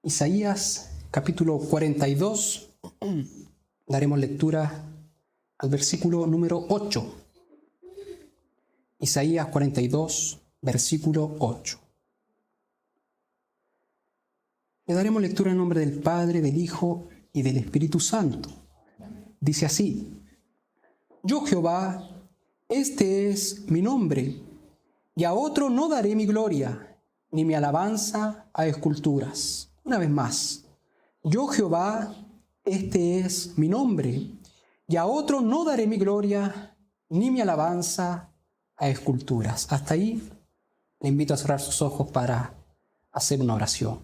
Isaías capítulo 42, daremos lectura al versículo número 8. Isaías 42, versículo 8. Le daremos lectura en nombre del Padre, del Hijo y del Espíritu Santo. Dice así: Yo Jehová, este es mi nombre, y a otro no daré mi gloria, ni mi alabanza a esculturas. Una vez más, yo Jehová, este es mi nombre, y a otro no daré mi gloria, ni mi alabanza a esculturas. Hasta ahí le invito a cerrar sus ojos para hacer una oración.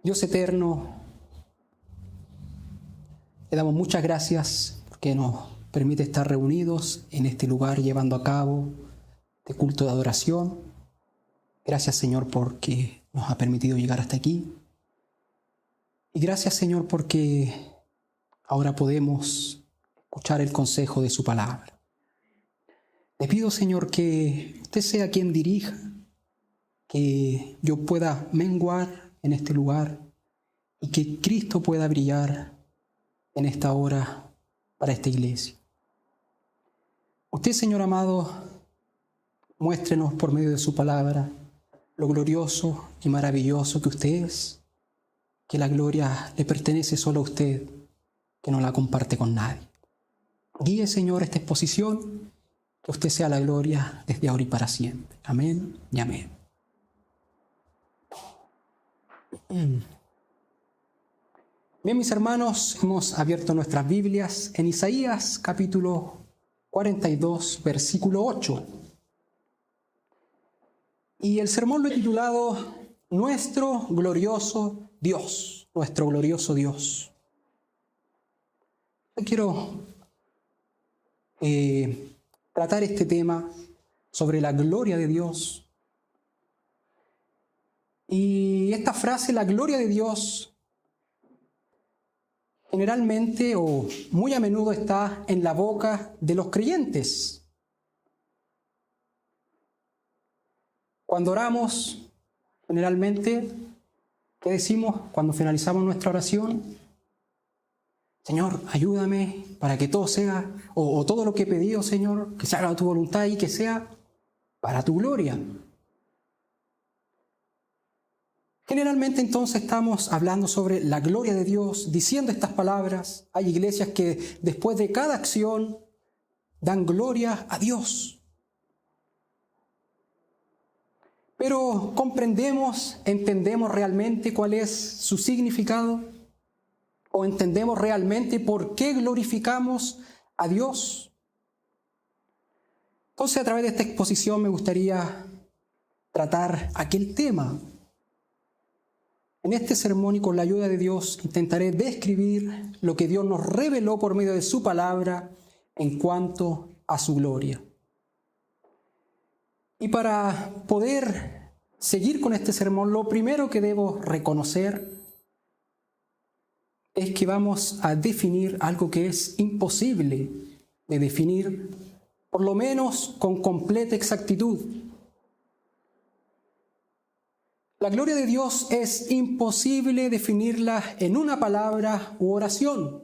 Dios eterno, le damos muchas gracias porque nos permite estar reunidos en este lugar llevando a cabo este culto de adoración. Gracias, Señor, porque nos ha permitido llegar hasta aquí. Y gracias, Señor, porque ahora podemos escuchar el consejo de su palabra. Le pido, Señor, que usted sea quien dirija, que yo pueda menguar en este lugar y que Cristo pueda brillar en esta hora para esta iglesia. Usted, Señor amado, muéstrenos por medio de su palabra lo glorioso y maravilloso que usted es, que la gloria le pertenece solo a usted, que no la comparte con nadie. Guíe, Señor, esta exposición, que usted sea la gloria desde ahora y para siempre. Amén y amén. Bien, mis hermanos, hemos abierto nuestras Biblias en Isaías capítulo 42, versículo 8. Y el sermón lo he titulado Nuestro glorioso Dios, nuestro glorioso Dios. Yo quiero tratar este tema sobre la gloria de Dios. Y esta frase, la gloria de Dios, generalmente o muy a menudo está en la boca de los creyentes. Cuando oramos, generalmente, ¿qué decimos cuando finalizamos nuestra oración? Señor, ayúdame para que todo sea, o todo lo que he pedido, Señor, que se haga tu voluntad y que sea para tu gloria. Generalmente entonces estamos hablando sobre la gloria de Dios, diciendo estas palabras. Hay iglesias que después de cada acción dan gloria a Dios. Pero entendemos realmente cuál es su significado, o entendemos realmente por qué glorificamos a Dios. Entonces, a través de esta exposición me gustaría tratar aquel tema. En este sermón y con la ayuda de Dios intentaré describir lo que Dios nos reveló por medio de su palabra en cuanto a su gloria. Y para poder seguir con este sermón, lo primero que debo reconocer es que vamos a definir algo que es imposible de definir, por lo menos con completa exactitud. La gloria de Dios es imposible definirla en una palabra u oración,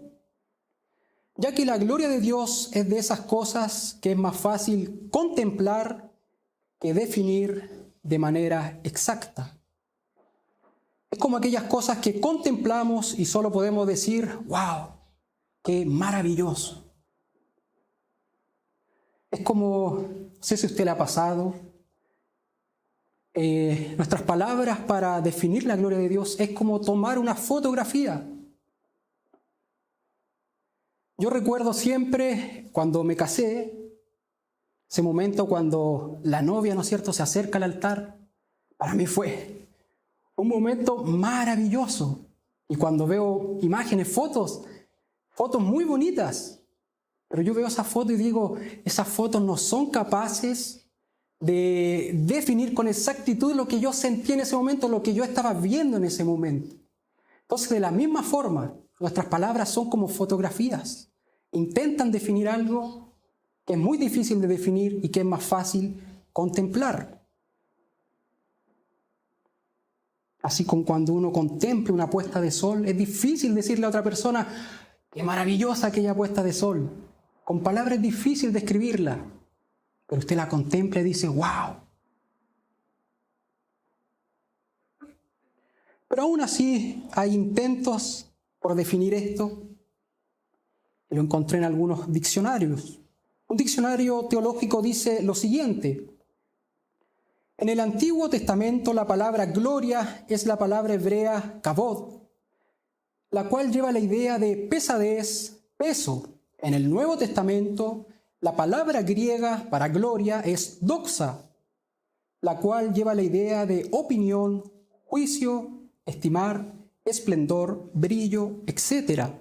ya que la gloria de Dios es de esas cosas que es más fácil contemplar que definir de manera exacta. Es como aquellas cosas que contemplamos y solo podemos decir, ¡wow! ¡Qué maravilloso! Es como, no sé si a usted le ha pasado, nuestras palabras para definir la gloria de Dios es como tomar una fotografía. Yo recuerdo siempre cuando me casé, ese momento cuando la novia, ¿no es cierto?, se acerca al altar, para mí fue un momento maravilloso. Y cuando veo imágenes, fotos muy bonitas, pero yo veo esas fotos y digo, esas fotos no son capaces de definir con exactitud lo que yo sentí en ese momento, lo que yo estaba viendo en ese momento. Entonces, de la misma forma, nuestras palabras son como fotografías. Intentan definir algo que es muy difícil de definir y que es más fácil contemplar. Así como cuando uno contempla una puesta de sol, es difícil decirle a otra persona, qué maravillosa aquella puesta de sol. Con palabras es difícil describirla, pero usted la contempla y dice, wow. Pero aún así hay intentos por definir esto. Lo encontré en algunos diccionarios. Un diccionario teológico dice lo siguiente. En el Antiguo Testamento la palabra gloria es la palabra hebrea kavod, la cual lleva la idea de pesadez, peso. En el Nuevo Testamento la palabra griega para gloria es doxa, la cual lleva la idea de opinión, juicio, estimar, esplendor, brillo, etc.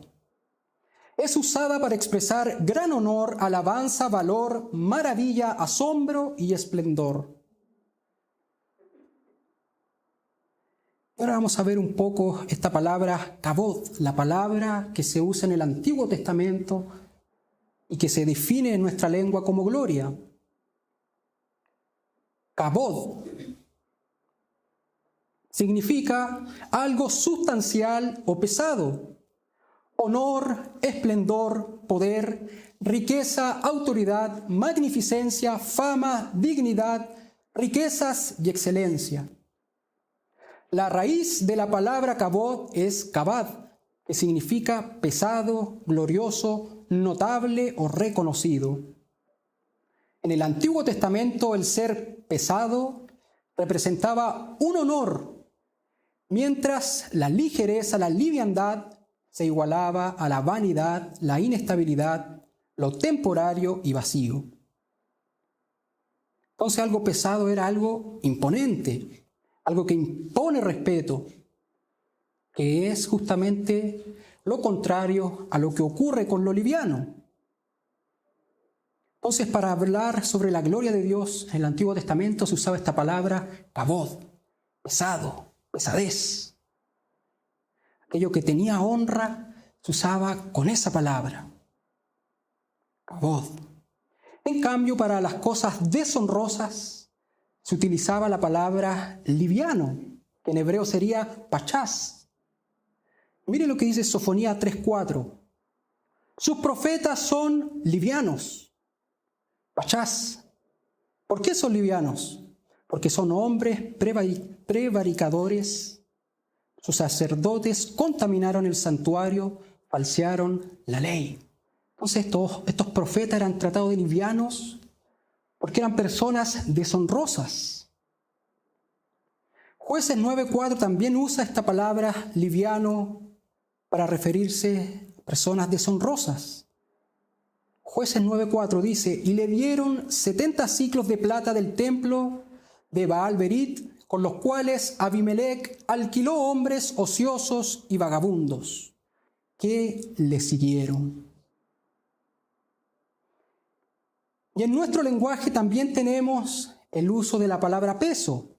Es usada para expresar gran honor, alabanza, valor, maravilla, asombro y esplendor. Ahora vamos a ver un poco esta palabra kavod, la palabra que se usa en el Antiguo Testamento y que se define en nuestra lengua como gloria. Kavod significa algo sustancial o pesado. Honor, esplendor, poder, riqueza, autoridad, magnificencia, fama, dignidad, riquezas y excelencia. La raíz de la palabra kavod es kavad, que significa pesado, glorioso, notable o reconocido. En el Antiguo Testamento el ser pesado representaba un honor, mientras la ligereza, la liviandad se igualaba a la vanidad, la inestabilidad, lo temporario y vacío. Entonces algo pesado era algo imponente, algo que impone respeto, que es justamente lo contrario a lo que ocurre con lo liviano. Entonces, para hablar sobre la gloria de Dios en el Antiguo Testamento se usaba esta palabra kavod, pesado, pesadez. Aquello que tenía honra se usaba con esa palabra, kavod. En cambio, para las cosas deshonrosas se utilizaba la palabra liviano, que en hebreo sería pachás. Mire lo que dice Sofonías 3:4. Sus profetas son livianos, pachás. ¿Por qué son livianos? Porque son hombres prevaricadores. Sus sacerdotes contaminaron el santuario, falsearon la ley. Entonces estos profetas eran tratados de livianos porque eran personas deshonrosas. Jueces 9:4 también usa esta palabra liviano para referirse a personas deshonrosas. Jueces 9:4 dice, y le dieron 70 siclos de plata del templo de Baal-Berit, con los cuales Abimelech alquiló hombres ociosos y vagabundos, que le siguieron. Y en nuestro lenguaje también tenemos el uso de la palabra peso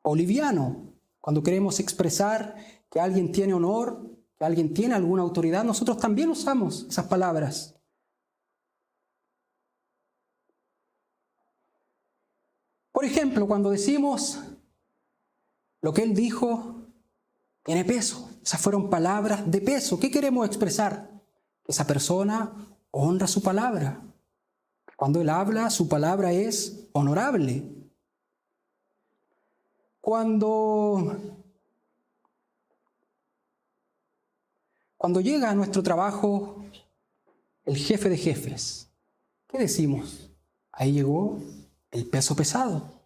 o liviano. Cuando queremos expresar que alguien tiene honor, que alguien tiene alguna autoridad, nosotros también usamos esas palabras. Por ejemplo, cuando decimos lo que él dijo tiene peso, esas fueron palabras de peso. ¿Qué queremos expresar? Que esa persona honra su palabra. Cuando él habla, su palabra es honorable. Cuando llega a nuestro trabajo el jefe de jefes, ¿qué decimos? Ahí llegó el peso pesado.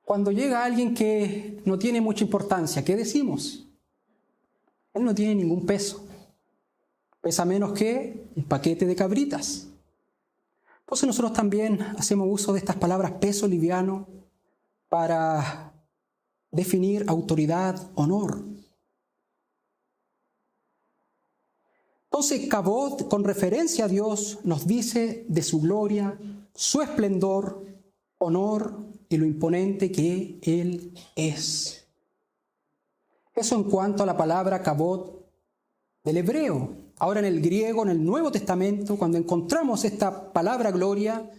Cuando llega alguien que no tiene mucha importancia, ¿qué decimos? Él no tiene ningún peso. Pesa menos que un paquete de cabritas. Entonces nosotros también hacemos uso de estas palabras peso, liviano, para definir autoridad, honor. Entonces kavod, con referencia a Dios, nos dice de su gloria, su esplendor, honor y lo imponente que Él es. Eso en cuanto a la palabra kavod del hebreo. Ahora en el griego, en el Nuevo Testamento, cuando encontramos esta palabra gloria,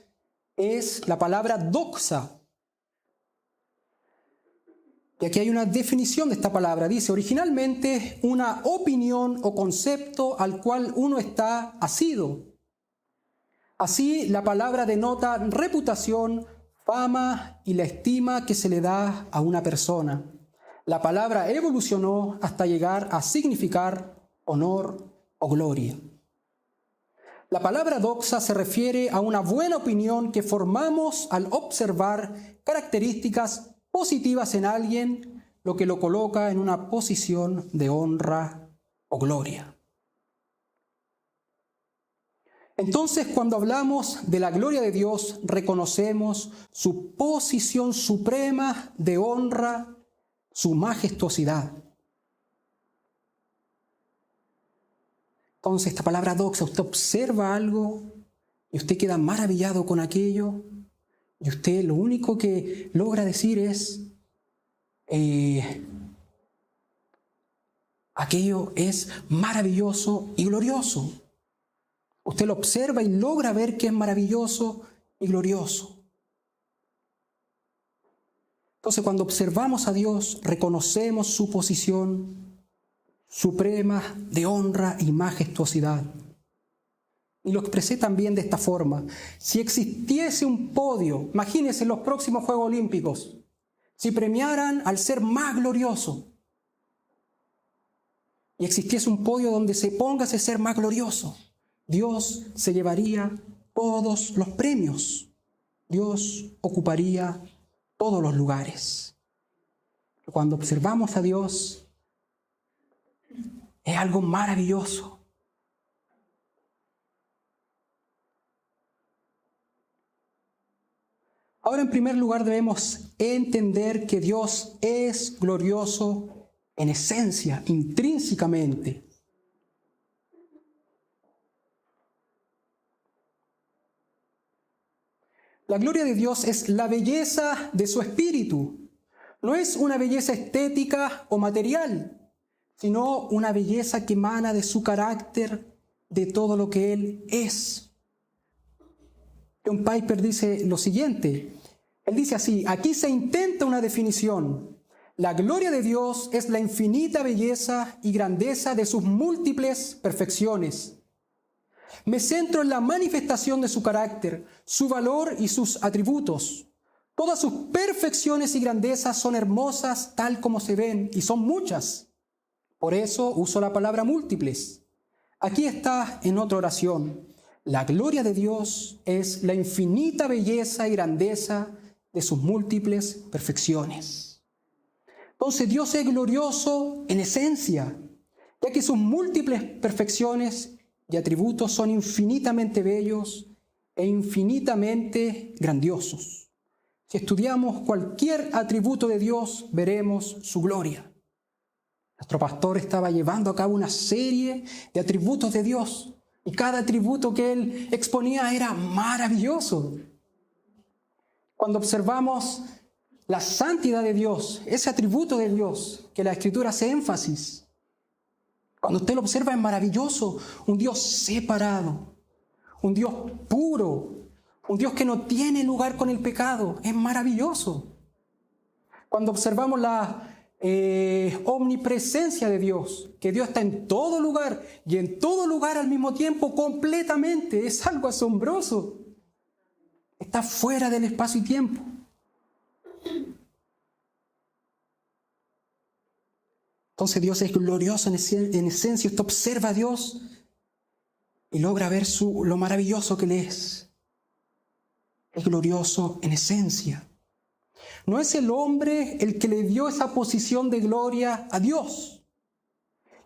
es la palabra doxa. Y aquí hay una definición de esta palabra. Dice, originalmente, una opinión o concepto al cual uno está asido. Así, la palabra denota reputación, fama y la estima que se le da a una persona. La palabra evolucionó hasta llegar a significar honor o gloria. La palabra doxa se refiere a una buena opinión que formamos al observar características positivas en alguien, lo que lo coloca en una posición de honra o gloria. Entonces, cuando hablamos de la gloria de Dios, reconocemos su posición suprema de honra, su majestuosidad. Entonces, esta palabra doxa, usted observa algo y usted queda maravillado con aquello y usted lo único que logra decir es aquello es maravilloso y glorioso. Usted lo observa y logra ver que es maravilloso y glorioso. Entonces, cuando observamos a Dios, reconocemos su posición suprema de honra y majestuosidad. Y lo expresé también de esta forma. Si existiese un podio, imagínense los próximos Juegos Olímpicos, si premiaran al ser más glorioso y existiese un podio donde se ponga ese ser más glorioso, Dios se llevaría todos los premios. Dios ocuparía todos los lugares. Cuando observamos a Dios, es algo maravilloso. Ahora, en primer lugar, debemos entender que Dios es glorioso en esencia, intrínsecamente. La gloria de Dios es la belleza de su espíritu. No es una belleza estética o material, sino una belleza que emana de su carácter, de todo lo que Él es. John Piper dice lo siguiente. Él dice así, aquí se intenta una definición. La gloria de Dios es la infinita belleza y grandeza de sus múltiples perfecciones. Me centro en la manifestación de su carácter, su valor y sus atributos. Todas sus perfecciones y grandezas son hermosas tal como se ven, y son muchas. Por eso uso la palabra múltiples. Aquí está en otra oración. La gloria de Dios es la infinita belleza y grandeza de sus múltiples perfecciones. Entonces Dios es glorioso en esencia, ya que sus múltiples perfecciones y atributos son infinitamente bellos e infinitamente grandiosos. Si estudiamos cualquier atributo de Dios, veremos su gloria. Nuestro pastor estaba llevando a cabo una serie de atributos de Dios y cada atributo que él exponía era maravilloso. Cuando observamos la santidad de Dios, ese atributo de Dios que la Escritura hace énfasis, cuando usted lo observa es maravilloso, un Dios separado, un Dios puro, un Dios que no tiene lugar con el pecado, es maravilloso. Cuando observamos la omnipresencia de Dios, que Dios está en todo lugar y en todo lugar al mismo tiempo completamente, es algo asombroso. Está fuera del espacio y tiempo. Entonces Dios es glorioso en esencia. Usted observa a Dios y logra ver lo maravilloso que Él es. Es glorioso en esencia. No es el hombre el que le dio esa posición de gloria a Dios.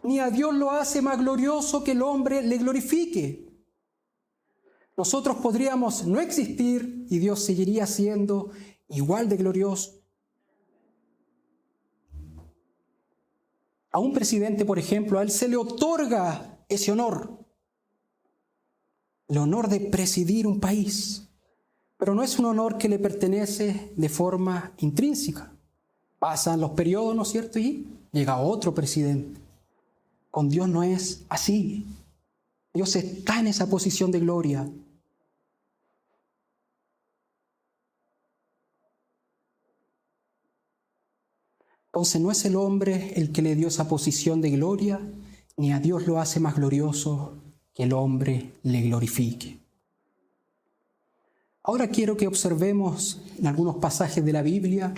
Ni a Dios lo hace más glorioso que el hombre le glorifique. Nosotros podríamos no existir y Dios seguiría siendo igual de glorioso. A un presidente, por ejemplo, a él se le otorga ese honor. El honor de presidir un país. Pero no es un honor que le pertenece de forma intrínseca. Pasan los periodos, ¿no es cierto? Y llega otro presidente. Con Dios no es así. Dios está en esa posición de gloria. Entonces no es el hombre el que le dio esa posición de gloria, ni a Dios lo hace más glorioso que el hombre le glorifique. Ahora quiero que observemos en algunos pasajes de la Biblia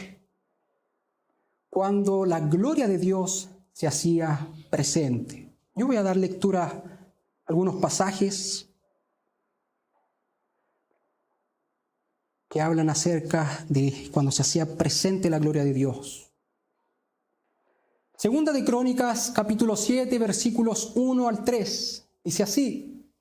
cuando la gloria de Dios se hacía presente. Yo voy a dar lectura a algunos pasajes que hablan acerca de cuando se hacía presente la gloria de Dios. Segunda de Crónicas, capítulo 7, versículos 1 al 3. Dice así: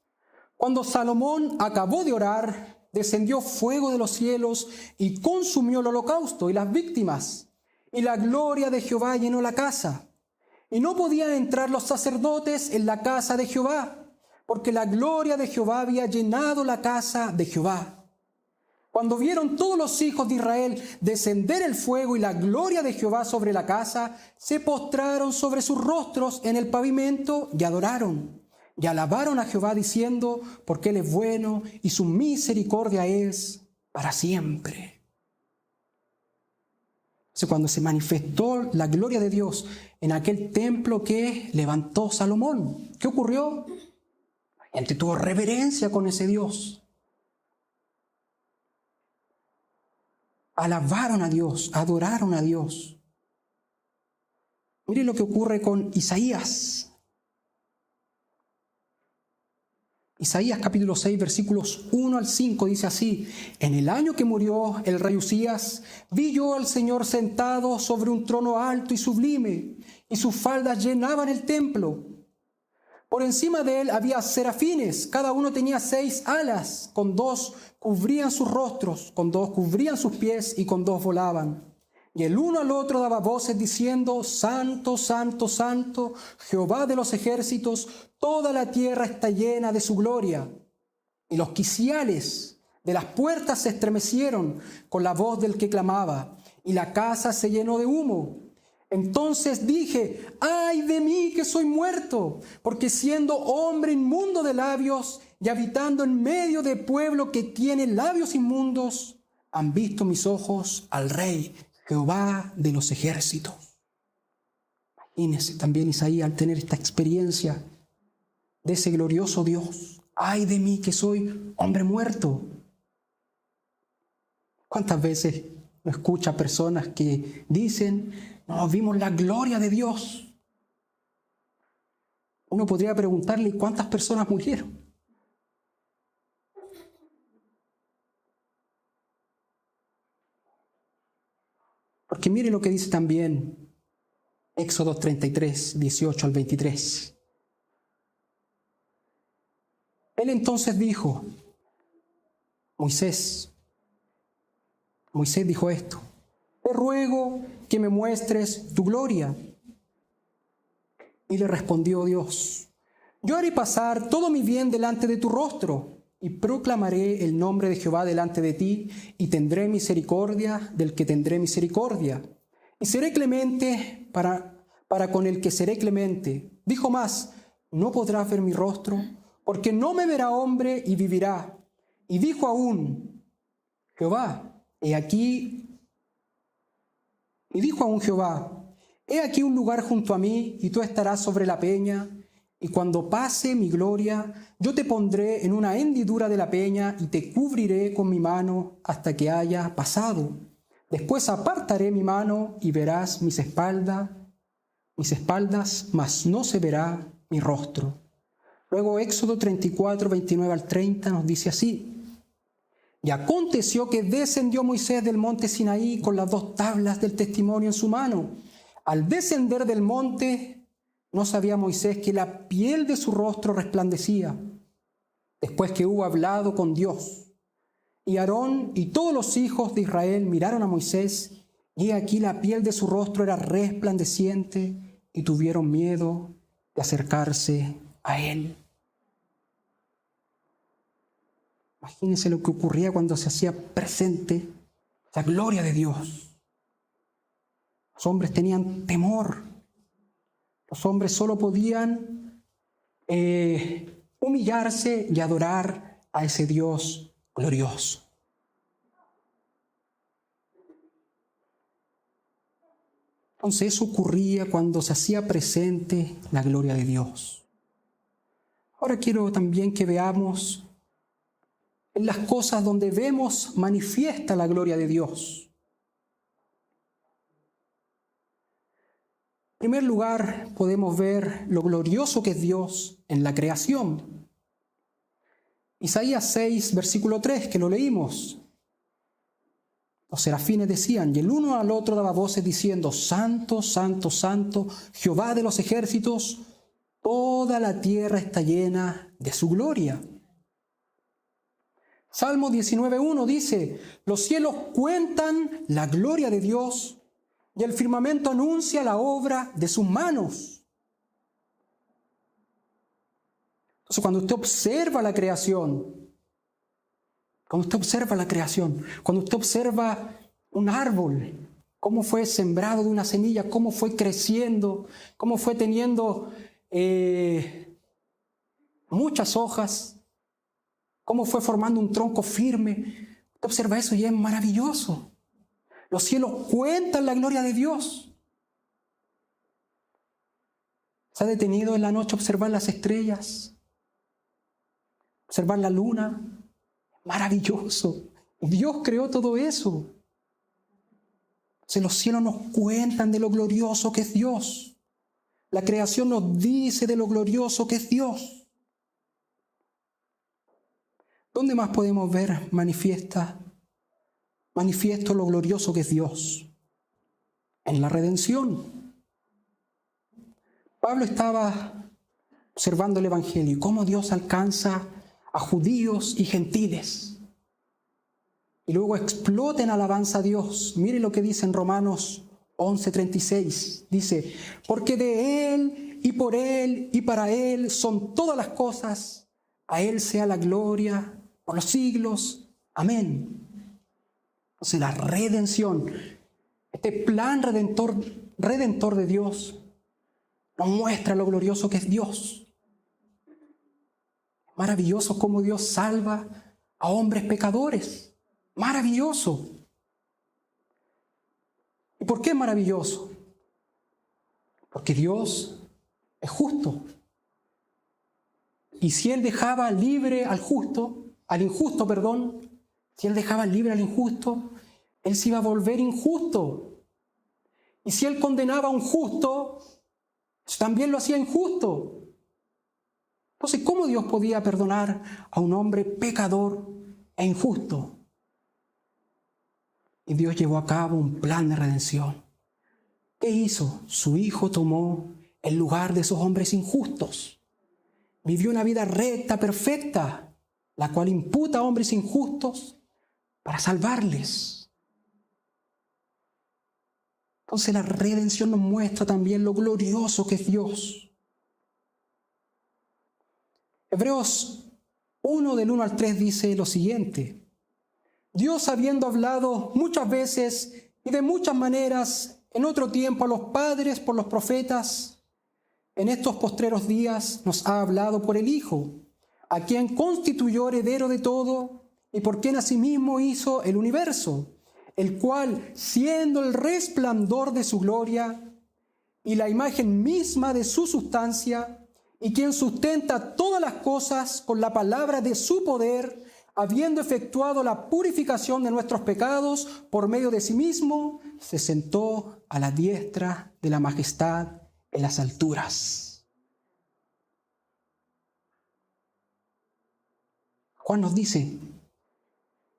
Cuando Salomón acabó de orar, descendió fuego de los cielos y consumió el holocausto y las víctimas, y la gloria de Jehová llenó la casa. Y no podían entrar los sacerdotes en la casa de Jehová, porque la gloria de Jehová había llenado la casa de Jehová. Cuando vieron todos los hijos de Israel descender el fuego y la gloria de Jehová sobre la casa, se postraron sobre sus rostros en el pavimento y adoraron. Y alabaron a Jehová diciendo, porque Él es bueno y su misericordia es para siempre. Entonces, cuando se manifestó la gloria de Dios en aquel templo que levantó Salomón, ¿qué ocurrió? La gente tuvo reverencia con ese Dios. Alabaron a Dios, adoraron a Dios. Miren lo que ocurre con Isaías. Isaías capítulo 6, versículos 1 al 5 dice así: En el año que murió el rey Usías, vi yo al Señor sentado sobre un trono alto y sublime, y sus faldas llenaban el templo. Por encima de él había serafines, cada uno tenía 6 alas, con 2 cubrían sus rostros, con 2 cubrían sus pies y con 2 volaban. Y el uno al otro daba voces diciendo: Santo, santo, santo, Jehová de los ejércitos, toda la tierra está llena de su gloria. Y los quiciales de las puertas se estremecieron con la voz del que clamaba, y la casa se llenó de humo. Entonces dije: ¡ay de mí que soy muerto! Porque siendo hombre inmundo de labios y habitando en medio de pueblo que tiene labios inmundos, han visto mis ojos al Rey, Jehová de los ejércitos. Imagínense también Isaías al tener esta experiencia de ese glorioso Dios. ¡Ay de mí que soy hombre muerto! ¿Cuántas veces no escucha personas que dicen: no, vimos la gloria de Dios? Uno podría preguntarle: ¿cuántas personas murieron? Porque mire lo que dice también Éxodo 33, 18 al 23. Él entonces dijo: Moisés dijo esto: te ruego que me muestres tu gloria. Y le respondió Dios: yo haré pasar todo mi bien delante de tu rostro, y proclamaré el nombre de Jehová delante de ti, y tendré misericordia del que tendré misericordia, y seré clemente para con el que seré clemente. Dijo más: no podrás ver mi rostro, porque no me verá hombre y vivirá. Y dijo aún Jehová: he aquí un lugar junto a mí, y tú estarás sobre la peña, y cuando pase mi gloria, yo te pondré en una hendidura de la peña, y te cubriré con mi mano hasta que haya pasado. Después apartaré mi mano, y verás mis espaldas, mas no se verá mi rostro. Luego Éxodo 34, 29 al 30 nos dice así: y aconteció que descendió Moisés del monte Sinaí con las 2 tablas del testimonio en su mano. Al descender del monte, no sabía Moisés que la piel de su rostro resplandecía, después que hubo hablado con Dios. Y Aarón y todos los hijos de Israel miraron a Moisés, y aquí la piel de su rostro era resplandeciente, y tuvieron miedo de acercarse a él. Imagínense lo que ocurría cuando se hacía presente la gloria de Dios. Los hombres tenían temor. Los hombres solo podían humillarse y adorar a ese Dios glorioso. Entonces eso ocurría cuando se hacía presente la gloria de Dios. Ahora quiero también que veamos en las cosas donde vemos manifiesta la gloria de Dios. En primer lugar, podemos ver lo glorioso que es Dios en la creación. Isaías 6, versículo 3, que lo leímos. Los serafines decían, y el uno al otro daba voces diciendo, Santo, Santo, Santo, Jehová de los ejércitos, toda la tierra está llena de su gloria. Salmo 19:1 dice, los cielos cuentan la gloria de Dios y el firmamento anuncia la obra de sus manos. Entonces, cuando usted observa la creación, cuando usted observa un árbol, cómo fue sembrado de una semilla, cómo fue creciendo, cómo fue teniendo muchas hojas, cómo fue formando un tronco firme. Usted observa eso y es maravilloso. Los cielos cuentan la gloria de Dios. ¿Se ha detenido en la noche a observar las estrellas? Observar la luna. Maravilloso. Dios creó todo eso. Los cielos nos cuentan de lo glorioso que es Dios. La creación nos dice de lo glorioso que es Dios. ¿Dónde más podemos ver manifiesto lo glorioso que es Dios? En la redención. Pablo estaba observando el Evangelio y cómo Dios alcanza a judíos y gentiles. Y luego explota en alabanza a Dios. Mire lo que dice en Romanos 11:36. Dice, porque de Él y por Él y para Él son todas las cosas. A Él sea la gloria por los siglos. Amén. Entonces la redención, este plan redentor de Dios, nos muestra lo glorioso que es Dios. Maravilloso cómo Dios salva a hombres pecadores. Maravilloso. ¿Y por qué es maravilloso? Porque Dios es justo. Y si Él dejaba libre al injusto, si Él dejaba libre al injusto, Él se iba a volver injusto. Y si Él condenaba a un justo, también lo hacía injusto. Entonces, ¿cómo Dios podía perdonar a un hombre pecador e injusto? Y Dios llevó a cabo un plan de redención. ¿Qué hizo? Su Hijo tomó el lugar de esos hombres injustos. Vivió una vida recta, perfecta, la cual imputa a hombres injustos para salvarles. Entonces la redención nos muestra también lo glorioso que es Dios. Hebreos 1 del 1 al 3 dice lo siguiente. Dios, habiendo hablado muchas veces y de muchas maneras en otro tiempo a los padres por los profetas, en estos postreros días nos ha hablado por el Hijo, a quien constituyó heredero de todo y por quien asimismo hizo el universo, el cual, siendo el resplandor de su gloria y la imagen misma de su sustancia, y quien sustenta todas las cosas con la palabra de su poder, habiendo efectuado la purificación de nuestros pecados por medio de sí mismo, se sentó a la diestra de la majestad en las alturas. Juan nos dice,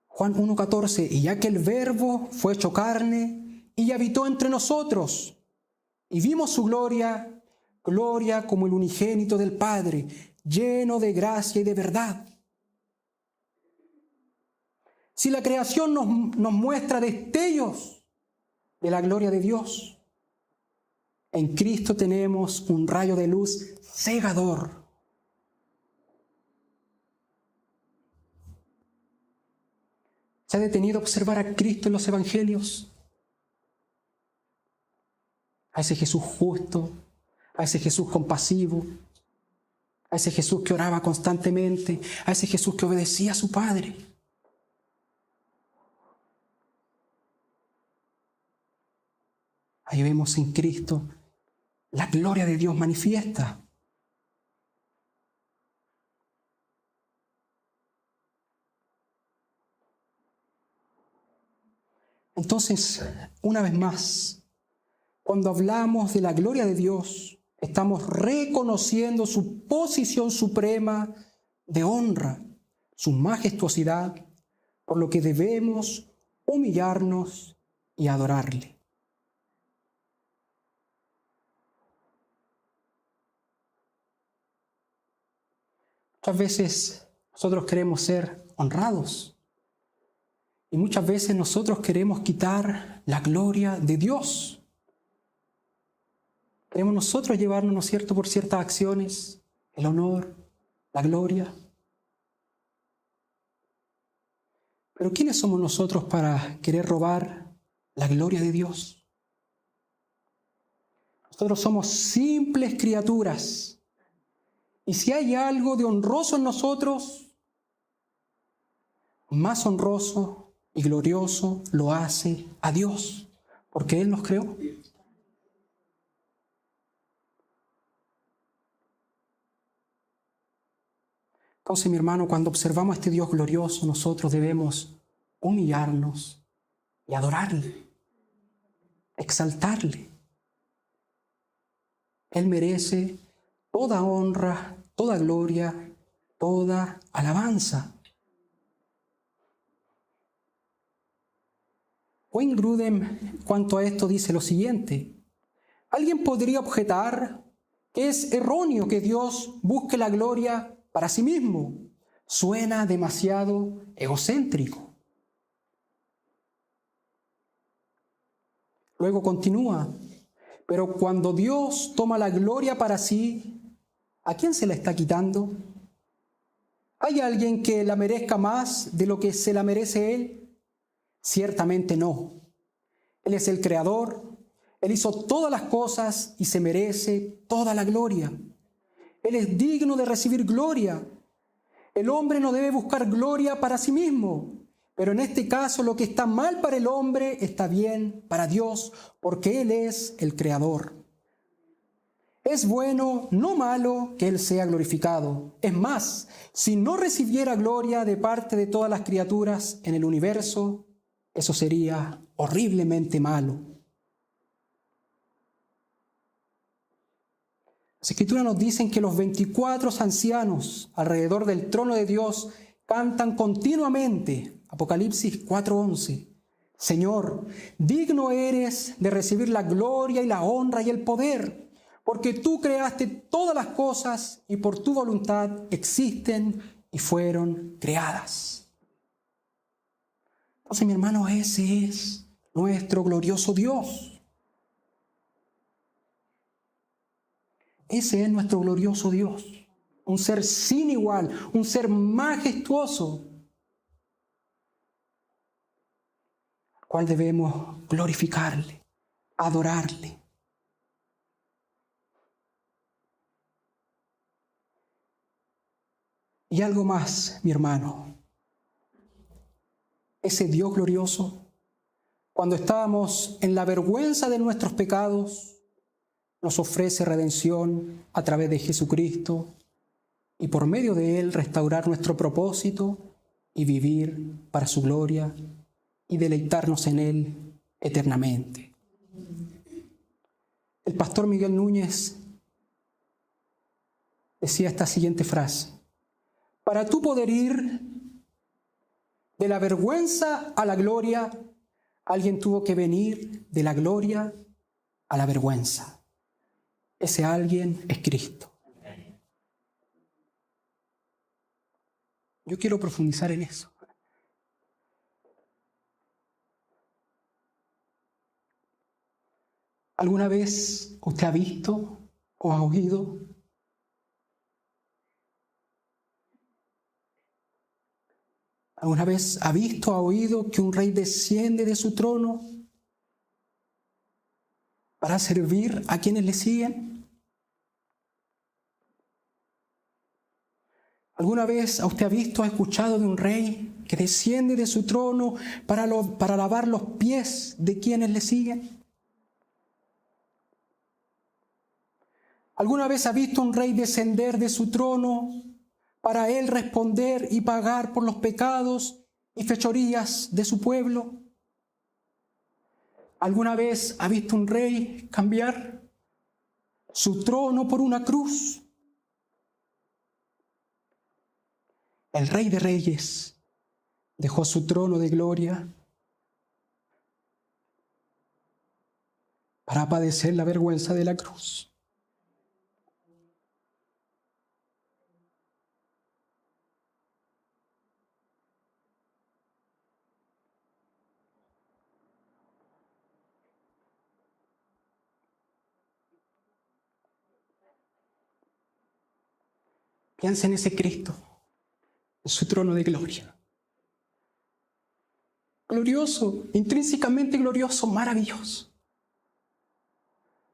Juan 1:14, y ya que el Verbo fue hecho carne y habitó entre nosotros, y vimos su gloria como el unigénito del Padre, lleno de gracia y de verdad. Si la creación nos muestra destellos de la gloria de Dios, en Cristo tenemos un rayo de luz cegador. ¿Se ha detenido a observar a Cristo en los evangelios? A ese Jesús justo, a ese Jesús compasivo, a ese Jesús que oraba constantemente, a ese Jesús que obedecía a su Padre. A Ahí vemos en Cristo la gloria de Dios manifiesta. Entonces, una vez más, cuando hablamos de la gloria de Dios, estamos reconociendo su posición suprema de honra, su majestuosidad, por lo que debemos humillarnos y adorarle. Muchas veces nosotros queremos ser honrados y muchas veces nosotros queremos quitar la gloria de Dios. Queremos nosotros llevarnos, ¿no es cierto?, por ciertas acciones, el honor, la gloria. Pero ¿quiénes somos nosotros para querer robar la gloria de Dios? Nosotros somos simples criaturas. Y si hay algo de honroso en nosotros, más honroso y glorioso lo hace a Dios, porque Él nos creó. Entonces, mi hermano, cuando observamos a este Dios glorioso, nosotros debemos humillarnos y adorarle, exaltarle. Él merece toda honra, toda gloria, toda alabanza. Wayne Grudem, cuanto a esto, dice lo siguiente: alguien podría objetar que es erróneo que Dios busque la gloria para sí mismo. Suena demasiado egocéntrico. Luego continúa: pero cuando Dios toma la gloria para sí, ¿a quién se la está quitando? ¿Hay alguien que la merezca más de lo que se la merece Él? Ciertamente no. Él es el Creador, Él hizo todas las cosas y se merece toda la gloria. Él es digno de recibir gloria. El hombre no debe buscar gloria para sí mismo, pero en este caso lo que está mal para el hombre está bien para Dios, porque Él es el Creador. Es bueno, no malo, que Él sea glorificado. Es más, si no recibiera gloria de parte de todas las criaturas en el universo, eso sería horriblemente malo. Las Escrituras nos dicen que los 24 ancianos alrededor del trono de Dios cantan continuamente, Apocalipsis 4:11, Señor, digno eres de recibir la gloria y la honra y el poder, porque tú creaste todas las cosas y por tu voluntad existen y fueron creadas. Entonces, mi hermano, ese es nuestro glorioso Dios. Ese es nuestro glorioso Dios, un ser sin igual, un ser majestuoso, al cual debemos glorificarle, adorarle. Y algo más, mi hermano, ese Dios glorioso, cuando estábamos en la vergüenza de nuestros pecados, nos ofrece redención a través de Jesucristo y por medio de Él restaurar nuestro propósito y vivir para su gloria y deleitarnos en Él eternamente. El pastor Miguel Núñez decía esta siguiente frase: para tú poder ir de la vergüenza a la gloria, alguien tuvo que venir de la gloria a la vergüenza. Ese alguien es Cristo. Yo quiero profundizar en eso. ¿Alguna vez usted ha visto o ha oído? ¿Alguna vez ha visto o ha oído que un rey desciende de su trono para servir a quienes le siguen? ¿Alguna vez usted ha visto o ha escuchado de un rey que desciende de su trono para lavar los pies de quienes le siguen? ¿Alguna vez ha visto un rey descender de su trono para él responder y pagar por los pecados y fechorías de su pueblo? ¿Alguna vez ha visto un rey cambiar su trono por una cruz? El Rey de Reyes dejó su trono de gloria para padecer la vergüenza de la cruz. Piensa en ese Cristo, en su trono de gloria. Glorioso, intrínsecamente glorioso, maravilloso.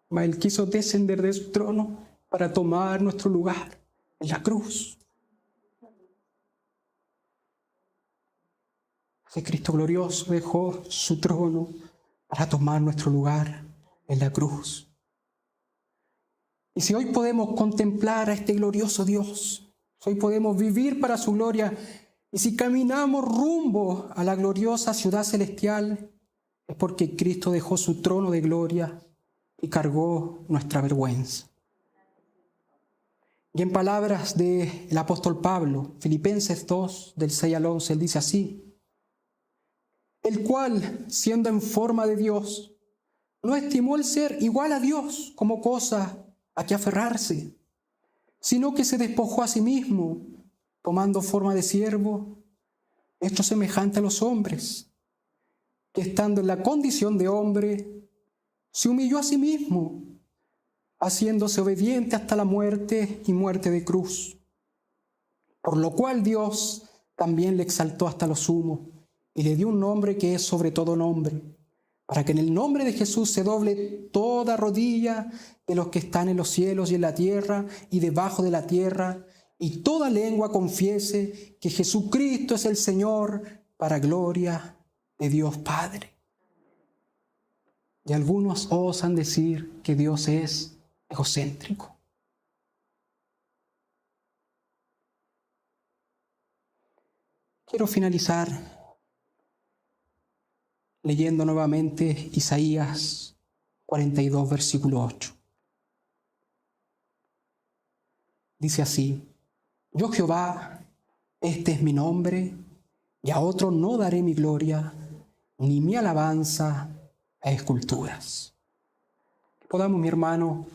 Mas Él quiso descender de su trono para tomar nuestro lugar en la cruz. Ese Cristo glorioso dejó su trono para tomar nuestro lugar en la cruz. Y si hoy podemos contemplar a este glorioso Dios, si hoy podemos vivir para su gloria, y si caminamos rumbo a la gloriosa ciudad celestial, es porque Cristo dejó su trono de gloria y cargó nuestra vergüenza. Y en palabras del apóstol Pablo, Filipenses 2, del 6 al 11, él dice así: el cual, siendo en forma de Dios, no estimó el ser igual a Dios como cosa a que aferrarse, sino que se despojó a sí mismo, tomando forma de siervo, hecho semejante a los hombres, que estando en la condición de hombre, se humilló a sí mismo, haciéndose obediente hasta la muerte y muerte de cruz. Por lo cual Dios también le exaltó hasta lo sumo y le dio un nombre que es sobre todo nombre, para que en el nombre de Jesús se doble toda rodilla de los que están en los cielos y en la tierra y debajo de la tierra, y toda lengua confiese que Jesucristo es el Señor, para gloria de Dios Padre. Y algunos osan decir que Dios es egocéntrico. Quiero finalizar leyendo nuevamente Isaías 42, versículo 8. Dice así: yo Jehová, este es mi nombre, y a otro no daré mi gloria, ni mi alabanza a esculturas. Que podamos, mi hermano,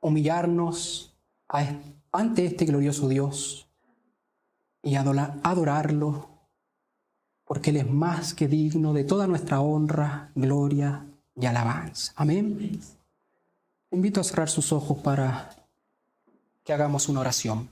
humillarnos ante este glorioso Dios y adorarlo, porque Él es más que digno de toda nuestra honra, gloria y alabanza. Amén. Invito a cerrar sus ojos para que hagamos una oración.